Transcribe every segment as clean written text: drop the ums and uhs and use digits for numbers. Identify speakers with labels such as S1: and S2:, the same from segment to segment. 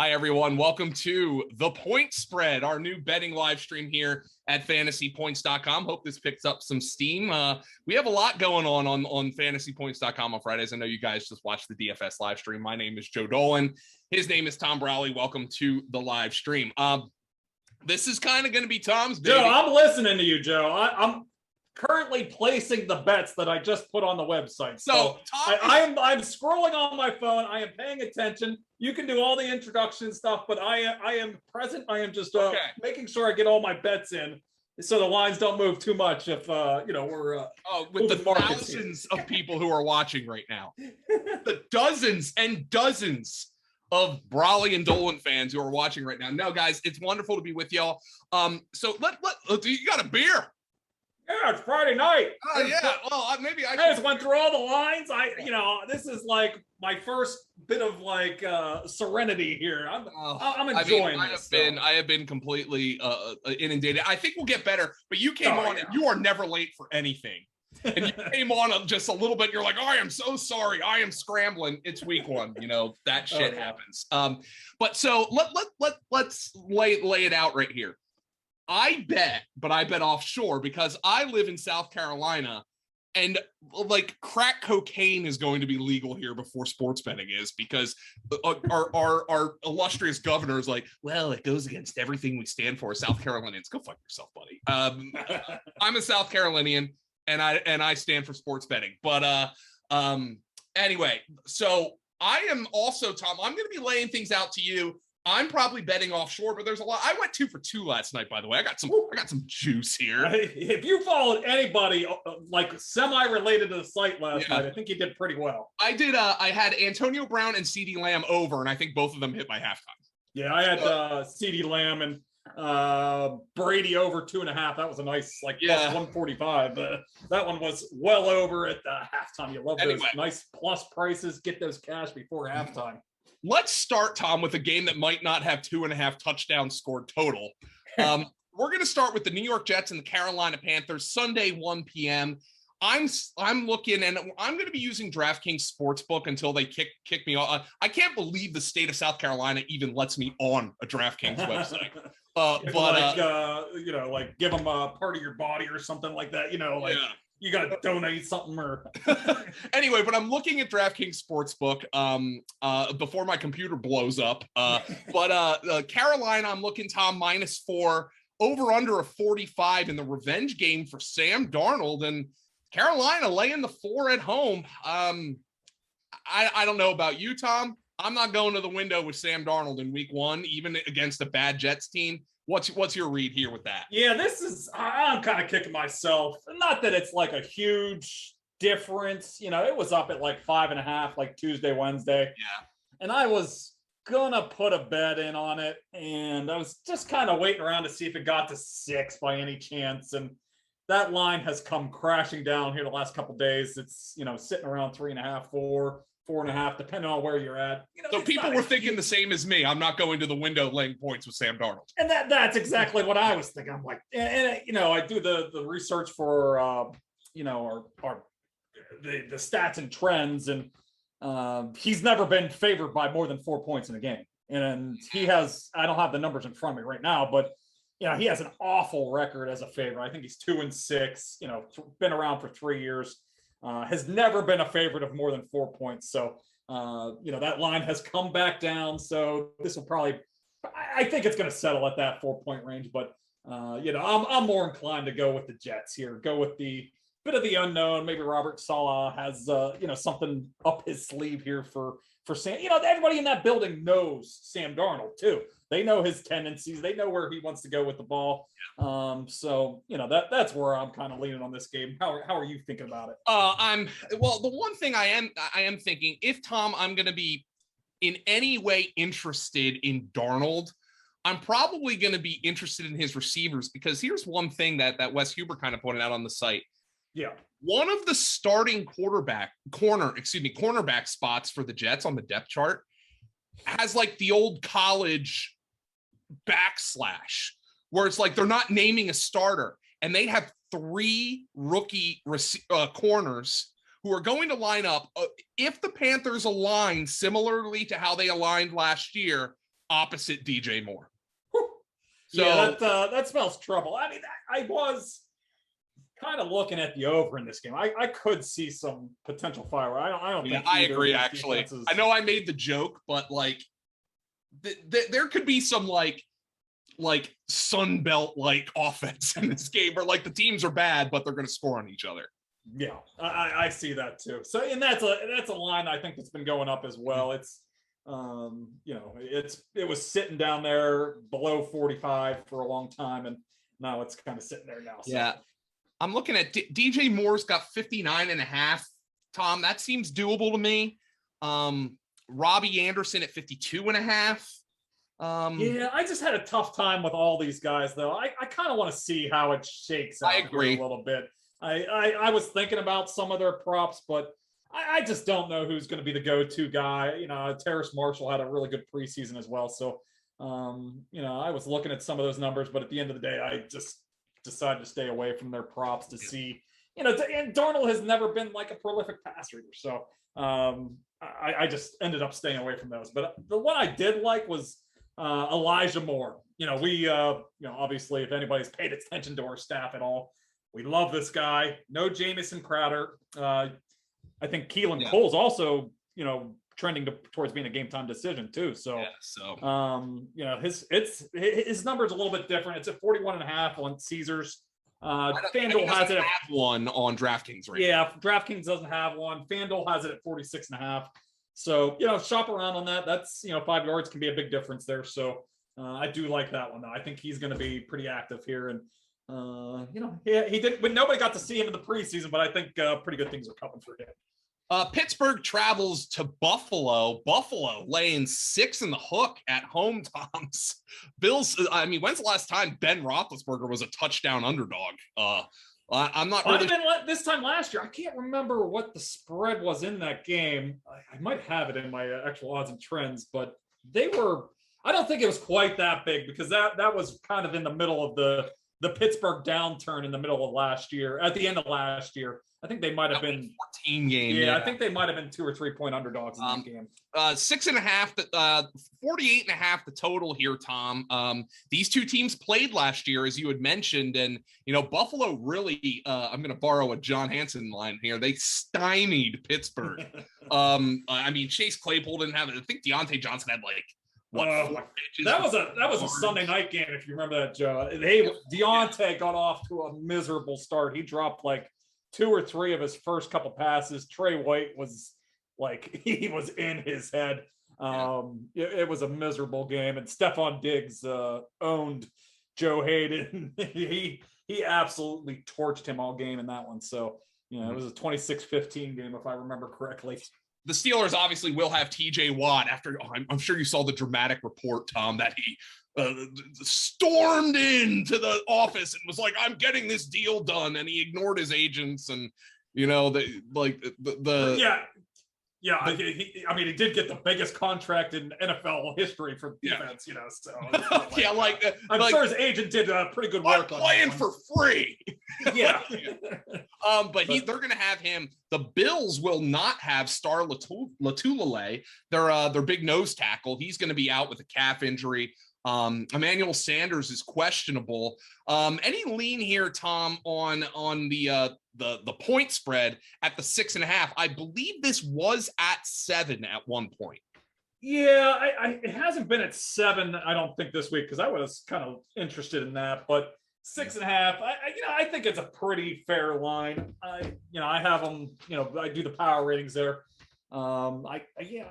S1: Hi, everyone. Welcome to The Point Spread, our new betting live stream here at fantasypoints.com. Hope this picks up some steam. We have a lot going on fantasypoints.com on Fridays. I know you guys just watched the DFS live stream. My name is Joe Dolan. His name is Tom Brolley. Welcome to the live stream. This is kind of going to be Tom's baby.
S2: Joe, I'm listening to you, Joe. I'm currently placing the bets that I just put on the website. So I'm scrolling on my phone. I am paying attention. You can do all the introduction stuff, but I am present. I am just making sure I get all my bets in, so the lines don't move too much. If we're
S1: with the thousands of people who are watching right now, the dozens and dozens of Brolley and Dolan fans who are watching right now. No, guys, it's wonderful to be with y'all. So you got a beer?
S2: Yeah, it's Friday night.
S1: Oh yeah. Well, maybe I
S2: just went through all the lines. This is like my first bit of serenity here. I'm enjoying this.
S1: I have been completely inundated. I think we'll get better, but you came on and you are never late for anything. And you came on just a little bit. You're like, I am so sorry. I am scrambling. It's week one. That shit happens. But so let's lay it out right here. I bet offshore because I live in South Carolina, and crack cocaine is going to be legal here before sports betting is, because our illustrious governor is like, well, it goes against everything we stand for. South Carolinians, go fuck yourself, buddy. I'm a South Carolinian, and I stand for sports betting. But anyway, so I am also, Tom, I'm going to be laying things out to you. I'm probably betting offshore, but there's a lot. I went 2 for 2 last night, by the way. I got some juice here.
S2: If you followed anybody semi-related to the site last night, I think you did pretty well.
S1: I did. I had Antonio Brown and CeeDee Lamb over, and I think both of them hit by halftime.
S2: Yeah, I had CeeDee Lamb and Brady over 2.5. That was a nice plus 145. That one was well over at the halftime. You love those nice plus prices. Get those cash before halftime.
S1: Let's start, Tom, with a game that might not have 2.5 touchdowns scored total. We're going to start with the New York Jets and the Carolina Panthers, Sunday, 1 p.m. I'm looking, and I'm going to be using DraftKings Sportsbook until they kick me off. I can't believe the state of South Carolina even lets me on a DraftKings website.
S2: Give them a part of your body or something like that. You got to donate something or
S1: anyway, but I'm looking at DraftKings Sportsbook before my computer blows up. But Carolina, I'm looking, Tom, -4, over under a 45 in the revenge game for Sam Darnold, and Carolina laying the 4 at home. I don't know about you, Tom. I'm not going to the window with Sam Darnold in week 1, even against a bad Jets team. What's your read here with that?
S2: Yeah, I'm kind of kicking myself. Not that it's like a huge difference. It was up at 5.5, Tuesday, Wednesday.
S1: Yeah.
S2: And I was going to put a bet in on it. And I was just kind of waiting around to see if it got to 6 by any chance. And that line has come crashing down here the last couple of days. It's, sitting around 3.5, 4. 4.5, depending on where you're at.
S1: So people were thinking the same as me. I'm not going to the window laying points with Sam Darnold.
S2: And that's exactly what I was thinking. I'm like, and I do the research for the stats and trends, and he's never been favored by more than 4 points in a game. And he has, I don't have the numbers in front of me right now, but he has an awful record as a favorite. I think he's 2-6. Been around for 3 years. Has never been a favorite of more than 4 points. So, that line has come back down. So this will probably, I think it's going to settle at that 4-point range. But, I'm more inclined to go with the Jets here. Go with the bit of the unknown. Maybe Robert Saleh has, something up his sleeve here for Sam. Everybody in that building knows Sam Darnold too. They know his tendencies. They know where he wants to go with the ball. So that's where I'm kind of leaning on this game. How are you thinking about it?
S1: The one thing I am thinking, if Tom, I'm going to be in any way interested in Darnold, I'm probably going to be interested in his receivers, because here's one thing that Wes Huber kind of pointed out on the site.
S2: Yeah.
S1: One of the starting cornerback spots for the Jets on the depth chart has the old college backslash, where it's they're not naming a starter, and they have 3 rookie corners who are going to line up. If the Panthers align similarly to how they aligned last year, opposite DJ Moore.
S2: So yeah, that smells trouble. I mean, I was kind of looking at the over in this game. I could see some potential fire. I don't think.
S1: I agree. Actually, I know I made the joke, but like, there could be some like Sun Belt like offense in this game, where like the teams are bad, but they're going to score on each other.
S2: Yeah, I see that too. So, and that's a line I think that's been going up as well. It's it was sitting down there below 45 for a long time, and now it's kind of sitting there now. So.
S1: Yeah, I'm looking at DJ Moore's got 59.5. Tom, that seems doable to me. Robbie Anderson at 52.5.
S2: Yeah, I just had a tough time with all these guys, though. I kind of want to see how it shakes out.
S1: I agree
S2: a little bit. I was thinking about some of their props, but I just don't know who's going to be the go-to guy. Terrace Marshall had a really good preseason as well. So, I was looking at some of those numbers, but at the end of the day, I just decided to stay away from their props to see, and Darnold has never been like a prolific pass reader. So, I just ended up staying away from those. But the one I did like was Elijah Moore. Obviously, if anybody's paid attention to our staff at all, we love this guy. No Jamison Crowder. I think Keelan Cole's also, trending towards being a game time decision too. So, his number's a little bit different. It's at 41.5 on Caesars. FanDuel has it at
S1: one on DraftKings right
S2: now. DraftKings doesn't have one. FanDuel has it at 46.5. So, shop around on that. That's, 5 yards can be a big difference there. So, I do like that one though. I think he's going to be pretty active here. And, he did, but nobody got to see him in the preseason, but I think pretty good things are coming for him.
S1: Pittsburgh travels to Buffalo. Buffalo laying 6 in the hook at home, Toms. Bills, I mean, when's the last time Ben Roethlisberger was a touchdown underdog? I'm not really...
S2: this time last year. I can't remember what the spread was in that game. I might have it in my actual odds and trends, but they were... I don't think it was quite that big because that was kind of in the middle of the Pittsburgh downturn in the middle of last year, at the end of last year. I think they might have been
S1: 14 game.
S2: Yeah, I think they might have been 2 or 3 point underdogs in that game.
S1: 6.5, 48.5 the total here, Tom. These two teams played last year, as you had mentioned, and Buffalo really. I'm going to borrow a John Hansen line here. They stymied Pittsburgh. I mean, Chase Claypool didn't have it. I think Deontay Johnson had like.
S2: That was a Sunday night game, if you remember that, Joe. Deontay got off to a miserable start. He dropped like 2 or 3 of his first couple passes. Trey White was like, he was in his head. It was a miserable game, and Stephon Diggs owned Joe Hayden. He absolutely torched him all game in that one. So it was a 26-15 game, if I remember correctly.
S1: The Steelers obviously will have TJ Watt after. I'm sure you saw the dramatic report, Tom, that he stormed into the office and was like, "I'm getting this deal done," and he ignored his agents and he did get the biggest contract in NFL history for defense. So I'm sure his agent did pretty good work. I'm playing for free.
S2: Yeah.
S1: But they're going to have him. The Bills will not have Star Latulele, their big nose tackle. He's going to be out with a calf injury. Emmanuel Sanders is questionable. Any lean here, Tom, on the point spread at the 6.5? I believe this was at 7 at one point.
S2: Yeah, it hasn't been at 7, I don't think, this week, because I was kind of interested in that, but 6.5, I think it's a pretty fair line. I have them, I do the power ratings there. I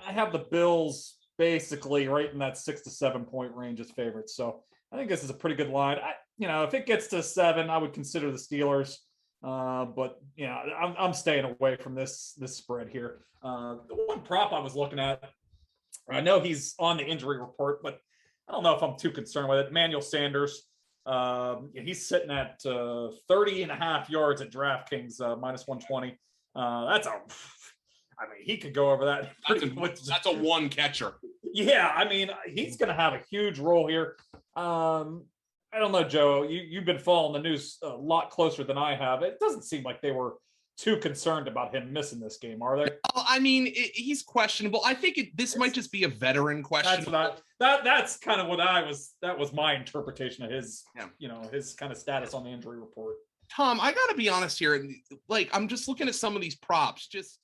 S2: have the Bills basically right in that 6 to 7 point range as favorites. So I think this is a pretty good line. If it gets to 7, I would consider the Steelers. But I'm staying away from this spread here. The one prop I was looking at, I know he's on the injury report, but I don't know if I'm too concerned with it. Emmanuel Sanders, he's sitting at 30.5 yards at DraftKings, minus 120. He could go over that.
S1: That's a one catcher.
S2: Yeah, he's going to have a huge role here. I don't know, Joe. You've been following the news a lot closer than I have. It doesn't seem like they were too concerned about him missing this game, are they?
S1: I mean, he's questionable. I think this might just be a veteran question.
S2: That's kind of what that was my interpretation of his, his kind of status on the injury report.
S1: Tom, I got to be honest here. Like, I'm just looking at some of these props. Just